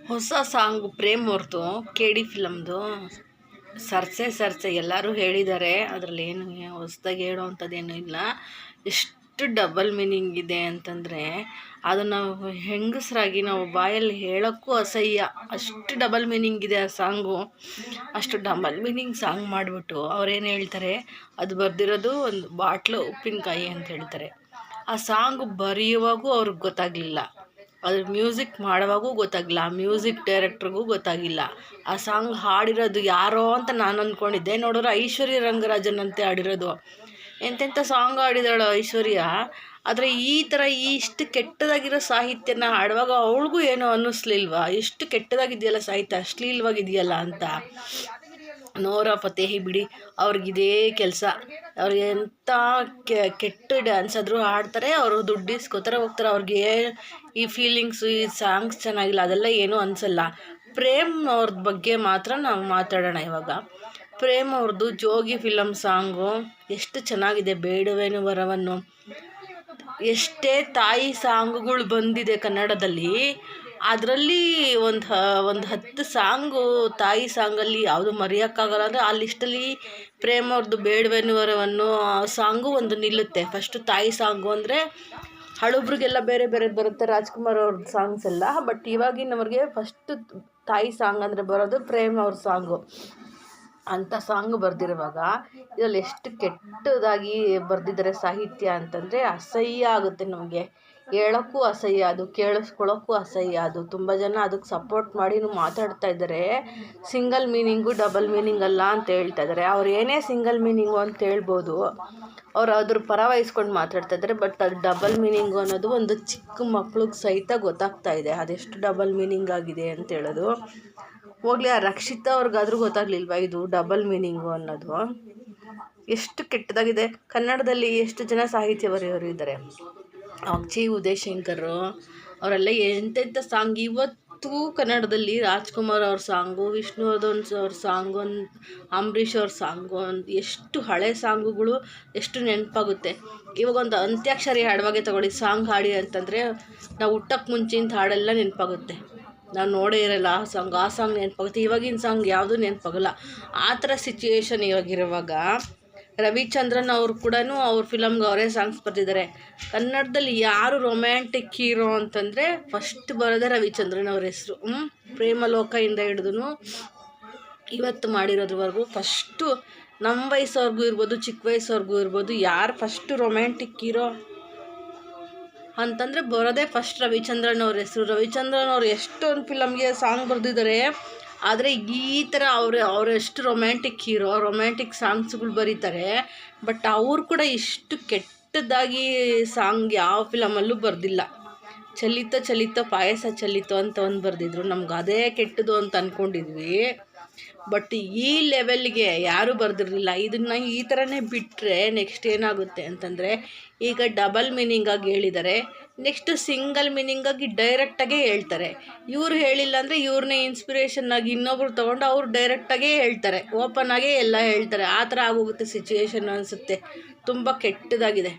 ಹೊಸ ಸಾಂಗು ಪ್ರೇಮ್ ಅವ್ರದ್ದು K D ಫಿಲಮ್ದು ಸರ್ಸೆ ಸರ್ಸೆ ಎಲ್ಲರೂ ಹೇಳಿದ್ದಾರೆ. ಅದರಲ್ಲಿ ಏನು ಹೊಸ್ದಾಗಿ ಹೇಳೋವಂಥದ್ದೇನೂ ಇಲ್ಲ. ಎಷ್ಟು ಡಬಲ್ ಮೀನಿಂಗ್ ಇದೆ ಅಂತಂದರೆ ಅದು ನಾವು ಹೆಂಗಸರಾಗಿ ನಾವು ಬಾಯಲ್ಲಿ ಹೇಳೋಕ್ಕೂ ಅಸಹ್ಯ. ಅಷ್ಟು ಡಬಲ್ ಮೀನಿಂಗ್ ಇದೆ ಆ ಸಾಂಗು. ಅಷ್ಟು ಡಬಲ್ ಮೀನಿಂಗ್ ಸಾಂಗ್ ಮಾಡಿಬಿಟ್ಟು ಅವ್ರೇನು ಹೇಳ್ತಾರೆ, ಅದು ಬರೆದಿರೋದು ಒಂದು ಬಾಟ್ಲು ಉಪ್ಪಿನಕಾಯಿ ಅಂತ ಹೇಳ್ತಾರೆ. ಆ ಸಾಂಗು ಬರೆಯುವಾಗೂ ಅವ್ರಿಗೆ ಗೊತ್ತಾಗಲಿಲ್ಲ, ಅದ್ರ ಮ್ಯೂಸಿಕ್ ಮಾಡುವಾಗೂ ಗೊತ್ತಾಗಲಿಲ್ಲ, ಆ ಮ್ಯೂಸಿಕ್ ಡೈರೆಕ್ಟ್ರಿಗೂ ಗೊತ್ತಾಗಿಲ್ಲ. ಆ ಸಾಂಗ್ ಹಾಡಿರೋದು ಯಾರೋ ಅಂತ ನಾನು ಅಂದ್ಕೊಂಡಿದ್ದೆ. ನೋಡಿದ್ರೆ ಐಶ್ವರ್ಯ ರಂಗರಾಜನ್ ಅಂತೆ ಹಾಡಿರೋದು. ಎಂತೆಂಥ ಸಾಂಗ್ ಹಾಡಿದಾಳು ಐಶ್ವರ್ಯ. ಆದರೆ ಈ ಥರ ಇಷ್ಟು ಕೆಟ್ಟದಾಗಿರೋ ಸಾಹಿತ್ಯನ ಹಾಡುವಾಗ ಅವಳಿಗೂ ಏನೋ ಅನ್ನಿಸ್ಲಿಲ್ವಾ, ಎಷ್ಟು ಕೆಟ್ಟದಾಗಿದೆಯಲ್ಲ ಸಾಹಿತ್ಯ, ಅಶ್ಲೀಲವಾಗಿದೆಯಲ್ಲ ಅಂತ. ನೋರಾ ಫತೇಹಿ ಬಿಡಿ, ಅವ್ರಿಗಿದೇ ಕೆಲಸ. ಅವ್ರು ಎಂಥ ಕೆಟ್ಟ ಡ್ಯಾನ್ಸ್ ಆದರೂ ಹಾಡ್ತಾರೆ, ಅವರು ದುಡ್ಡು ಇಸ್ಕೋತಾರೆ ಹೋಗ್ತಾರೆ. ಅವ್ರಿಗೆ ಈ ಫೀಲಿಂಗ್ಸು, ಈ ಸಾಂಗ್ಸ್ ಚೆನ್ನಾಗಿಲ್ಲ ಅದೆಲ್ಲ ಏನೂ ಅನಿಸಲ್ಲ. ಪ್ರೇಮ್ ಅವ್ರದ್ದು ಬಗ್ಗೆ ಮಾತ್ರ ನಾವು ಮಾತಾಡೋಣ ಇವಾಗ. ಪ್ರೇಮ್ ಅವ್ರದ್ದು ಜೋಗಿ ಫಿಲಮ್ ಸಾಂಗು ಎಷ್ಟು ಚೆನ್ನಾಗಿದೆ. ಬೇಡುವೆನು ವರವನ್ನು, ಎಷ್ಟೇ ತಾಯಿ ಸಾಂಗುಗಳು ಬಂದಿದೆ ಕನ್ನಡದಲ್ಲಿ, ಅದರಲ್ಲಿ ಒಂದು 10 ಸಾಂಗು ತಾಯಿ ಸಾಂಗಲ್ಲಿ ಯಾವುದು ಮರೆಯೋಕ್ಕಾಗಲ್ಲ. ಅಂದರೆ ಆ ಲಿಸ್ಟಲ್ಲಿ ಪ್ರೇಮ್ ಅವ್ರದ್ದು ಬೇಡುವೆನು ವರವನ್ನು ಸಾಂಗು ಒಂದು ನಿಲ್ಲುತ್ತೆ. ಫಸ್ಟು ತಾಯಿ ಸಾಂಗು ಅಂದರೆ ಹಳಬ್ರಿಗೆಲ್ಲ ಬೇರೆ ಬೇರೆ ಬರುತ್ತೆ, ರಾಜ್ಕುಮಾರ್ ಅವ್ರದ್ದು ಸಾಂಗ್ಸ್ ಎಲ್ಲ. ಬಟ್ ಇವಾಗಿನವ್ರಿಗೆ ಫಸ್ಟು ತಾಯಿ ಸಾಂಗ್ ಅಂದರೆ ಬರೋದು ಪ್ರೇಮ್ ಅವ್ರ ಸಾಂಗು. ಅಂಥ ಸಾಂಗ್ ಬರೆದಿರುವಾಗ ಇದರಲ್ಲಿ ಎಷ್ಟು ಕೆಟ್ಟದಾಗಿ ಬರೆದಿದ್ದಾರೆ ಸಾಹಿತ್ಯ ಅಂತಂದರೆ ಅಸಹ್ಯ ಆಗುತ್ತೆ ನಮಗೆ. ಹೇಳೋಕ್ಕೂ ಅಸಹ್ಯ, ಅದು ಕೇಳಿಸ್ಕೊಳ್ಳೋಕ್ಕೂ ಅಸಹ್ಯ. ಅದು ತುಂಬ ಜನ ಅದಕ್ಕೆ ಸಪೋರ್ಟ್ ಮಾಡಿ ಮಾತಾಡ್ತಾ ಇದ್ದಾರೆ. ಸಿಂಗಲ್ ಮೀನಿಂಗು ಡಬಲ್ ಮೀನಿಂಗ್ ಅಲ್ಲ ಅಂತ ಹೇಳ್ತಾ ಇದ್ದಾರೆ. ಅವ್ರು ಏನೇ ಸಿಂಗಲ್ ಮೀನಿಂಗು ಅಂತ ಹೇಳ್ಬೋದು, ಅವ್ರು ಅದ್ರ ಪರ ವಹಿಸ್ಕೊಂಡು ಮಾತಾಡ್ತಾ ಇದ್ದಾರೆ. ಬಟ್ ಅದು ಡಬಲ್ ಮೀನಿಂಗು ಅನ್ನೋದು ಒಂದು ಚಿಕ್ಕ ಮಕ್ಳಿಗೆ ಸಹಿತ ಗೊತ್ತಾಗ್ತಾ ಇದೆ ಅದೆಷ್ಟು ಡಬಲ್ ಮೀನಿಂಗ್ ಆಗಿದೆ ಅಂತ ಹೇಳೋದು. ಹೋಗ್ಲಿ, ಆ ರಕ್ಷಿತಾ ಅವ್ರಿಗಾದ್ರೂ ಗೊತ್ತಾಗ್ಲಿಲ್ವಾ ಇದು ಡಬಲ್ ಮೀನಿಂಗು ಅನ್ನೋದು. ಎಷ್ಟು ಕೆಟ್ಟದಾಗಿದೆ. ಕನ್ನಡದಲ್ಲಿ ಎಷ್ಟು ಜನ ಸಾಹಿತ್ಯ ಬರೆಯೋರು ಇದ್ದಾರೆ. ಚಿ ಉದಯಶಂಕರು ಅವರೆಲ್ಲ ಎಂತೆಂಥ ಸಾಂಗ್ ಇವತ್ತು ಕನ್ನಡದಲ್ಲಿ. ರಾಜ್ಕುಮಾರ್ ಅವ್ರ ಸಾಂಗು, ವಿಷ್ಣುವರ್ಧನ್ ಅವ್ರ ಸಾಂಗು, ಅಂಬರೀಷ್ ಅವ್ರ ಸಾಂಗು, ಎಷ್ಟು ಹಳೆ ಸಾಂಗುಗಳು ಎಷ್ಟು ನೆನಪಾಗುತ್ತೆ. ಇವಾಗ ಒಂದು ಅಂತ್ಯಾಕ್ಷರಿ ಹಾಡುವಾಗೆ ತಗೊಳ್ಳಿ, ಸಾಂಗ್ ಹಾಡಿ ಅಂತಂದರೆ ನಾವು ಹುಟ್ಟಕ್ಕೆ ಮುಂಚಿನ ಹಾಡೆಲ್ಲ ನೆನಪಾಗುತ್ತೆ. ನಾವು ನೋಡೇ ಇರೋಲ್ಲ ಆ ಸಾಂಗ್ ನೆನಪಾಗುತ್ತೆ. ಇವಾಗಿನ ಸಾಂಗ್ ಯಾವುದೂ ನೆನಪಾಗಲ್ಲ. ಆ ಥರ ಸಿಚುಯೇಷನ್ ಇವಾಗಿರುವಾಗ ರವಿಚಂದ್ರನ್ ಅವರು ಕೂಡ ಅವ್ರ ಫಿಲಮ್ಗೆ ಅವರೇ ಸಾಂಗ್ಸ್ ಬರೆದಿದ್ದಾರೆ. ಕನ್ನಡದಲ್ಲಿ ಯಾರು ರೊಮ್ಯಾಂಟಿಕ್ ಹೀರೋ ಅಂತಂದರೆ ಫಸ್ಟ್ ಬರೋದೇ ರವಿಚಂದ್ರನ್ ಅವ್ರ ಹೆಸರು. ಪ್ರೇಮಲೋಕದಿಂದ ಹಿಡಿದು ಇವತ್ತು ಮಾಡಿರೋದ್ರವರೆಗೂ ಫಸ್ಟು ನಮ್ಮ ವಯಸ್ಸವ್ರಿಗೂ ಇರ್ಬೋದು, ಚಿಕ್ಕ ವಯಸ್ಸವ್ರಿಗೂ ಇರ್ಬೋದು, ಯಾರು ಫಸ್ಟು ರೊಮ್ಯಾಂಟಿಕ್ ಹೀರೋ ಅಂತಂದರೆ ಬರೋದೇ ಫಸ್ಟ್ ರವಿಚಂದ್ರನ್ ಅವ್ರ ಹೆಸರು. ರವಿಚಂದ್ರನ್ ಅವ್ರು ಎಷ್ಟೊಂದು ಫಿಲಮ್ಗೆ ಸಾಂಗ್ ಬರೆದಿದ್ದಾರೆ. ಆದರೆ ಈ ಥರ ಅವರೆಷ್ಟು ರೊಮ್ಯಾಂಟಿಕ್ ಹೀರೋ, ರೊಮ್ಯಾಂಟಿಕ್ ಸಾಂಗ್ಸ್ಗಳು ಬರೀತಾರೆ. ಬಟ್ ಅವ್ರು ಕೂಡ ಇಷ್ಟು ಕೆಟ್ಟದಾಗಿ ಸಾಂಗ್ ಯಾವ ಫಿಲಮಲ್ಲೂ ಬರೆದಿಲ್ಲ. ಚಲಿತ ಚಲಿತ ಪಾಯಸ ಚಲಿತ ಅಂತ ಒಂದು ಬರೆದಿದ್ರು, ನಮ್ಗೆ ಅದೇ ಕೆಟ್ಟದು ಅಂತ ಅಂದ್ಕೊಂಡಿದ್ವಿ. ಬಟ್ ಈ ಲೆವೆಲ್ಗೆ ಯಾರೂ ಬರೆದಿರಲಿಲ್ಲ. ಇದನ್ನು ಈ ಥರನೇ ಬಿಟ್ಟರೆ ನೆಕ್ಸ್ಟ್ ಏನಾಗುತ್ತೆ ಅಂತಂದರೆ, ಈಗ ಡಬಲ್ ಮೀನಿಂಗಾಗಿ ಹೇಳಿದ್ದಾರೆ, ನೆಕ್ಸ್ಟ್ ಸಿಂಗಲ್ ಮೀನಿಂಗಾಗಿ ಡೈರೆಕ್ಟಾಗೇ ಹೇಳ್ತಾರೆ. ಇವ್ರು ಹೇಳಿಲ್ಲ ಅಂದರೆ ಇವ್ರನ್ನೇ ಇನ್ಸ್ಪಿರೇಷನ್ನಾಗಿ ಇನ್ನೊಬ್ರು ತೊಗೊಂಡು ಅವ್ರು ಡೈರೆಕ್ಟಾಗೇ ಹೇಳ್ತಾರೆ, ಓಪನ್ ಆಗೇ ಎಲ್ಲ ಹೇಳ್ತಾರೆ. ಆ ಥರ ಆಗೋಗುತ್ತೆ ಸಿಚುಯೇಷನ್ ಅನಿಸುತ್ತೆ. ತುಂಬ ಕೆಟ್ಟದಾಗಿದೆ.